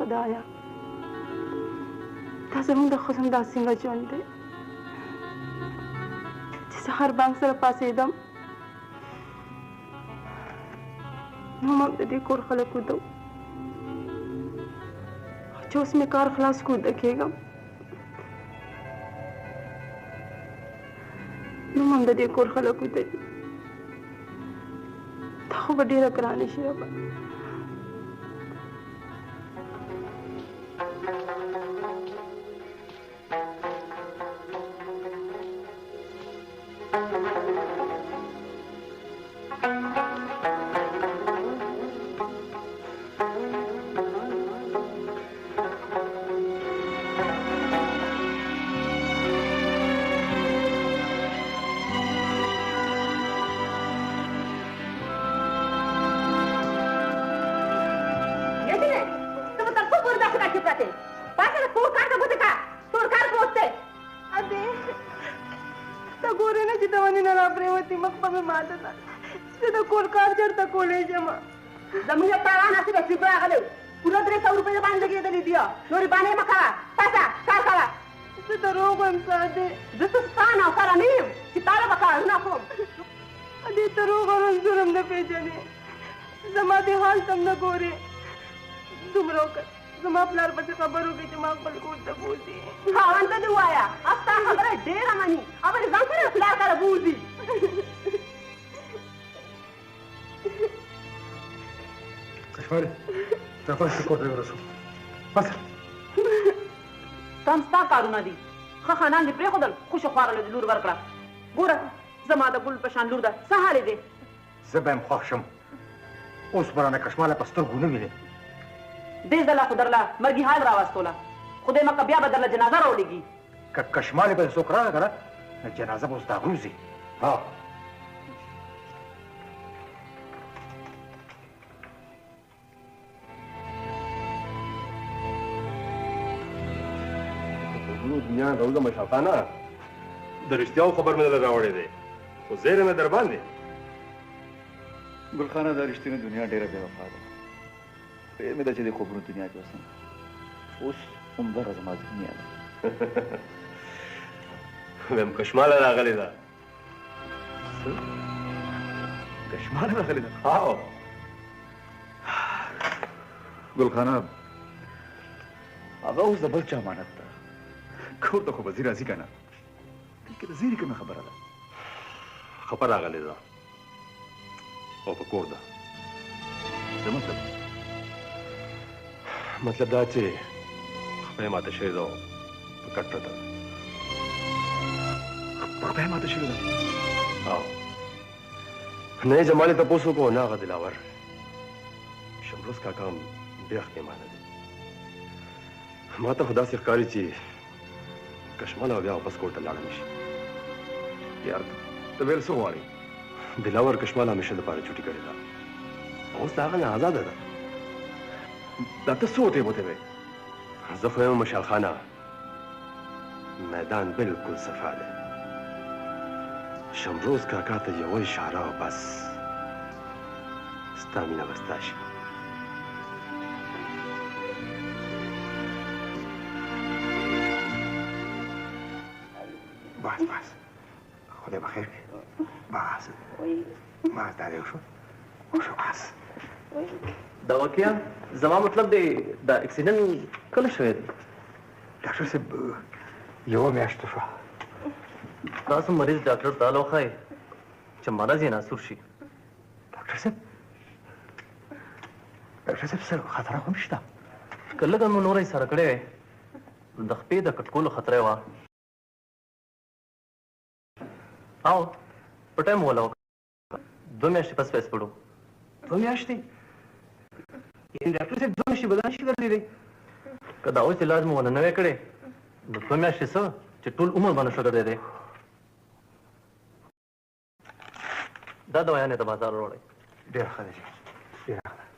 خدایا دا زموږ د ښځو دا څنګه ژوند دی چې سهار بانک سره پاڅېدم نو هم د دې کور خلک وده چې اوس مې کار خلاص کو وده کېږم نو هم د دې کور خلک وده دي دا خو به ډېره ګرانه شي ربه زه به یم خوښ شم اوس به رانه کشماله په سترګو نه وینې دې ځله خو درله مرګي حال راوستوله خدای مکه بیا به درله جنازه راولېږي که کشمالې به څوک راغی که نه نو جنازه به اوس دا غروځي ها دنیا راوځه مشال خانه د رښتیاو خبر مې درله راوړی دی خو زیری مې در باندې ګلخانه دا رښتینې دنیا ډېره بې وفا ده پرې مې ده چې د خوبونو دنیا کې اوسم اوس همدغه زما دنیا ده ویم کشماله راغلې ده کشماله راغلې ده هاو ګلخانه هغه اوس د بل چا امانت ده کور ته خو به ځي راځي که نه دلکې د زیري کومه خبره ده خبر راغلې ده او په کور ده څه مطلب مطلب دا چې خپه ماته شوې ده په کټ پرته ده خپه ماته شوې ده او نه یې جمالې تپوس وکړو نه هغه دلاور شمروز کاکا هم ډېر ښکېمانه دی ما ته خو داسې ښکاري چې کشماله بیا واپس کور ته لاړه نه شي یار ته ویل څه غواړې دلاور کشماله همیشه دپاره چوټي کړې ده اوس د هغه نه ازاده ده دا ته څه وتې وتې وې زه خو یم مشال خانه میدان بالکل صفا دی شمروز کاکا ته یوه اشاره او بس ستا مینه به ستا شي بس بس خدای بخیر بس بس دا دی وشو وشو بس دا واقعیا زما مطلب دی دا اکسیډنټ کله شوی دی ډاکټر صاحب یوه میاشت شوه تاسو مریض ډاکټر ته لوخئ چې مرض یې ناسور شي ډاکټر صاحب څه خطره خو نشته که لږه مو نوره یې سره کړې وې د خپې د کټکولو خطره یې وه او په ټایم وله وکړه 2 میاشتې پس پیسې پړو 2 میاشتې یعنې ډاکټر صاحب 2 میاشتې به دا نشي ګرځېدی که دا اوس علاج مو ونه نوی کړې نو 2 میاشتې څه چې ټول عمر به نشو ګرځېدی دا دوایانې د بازار راوړئ ډېره ښه ده ډېره ښه ده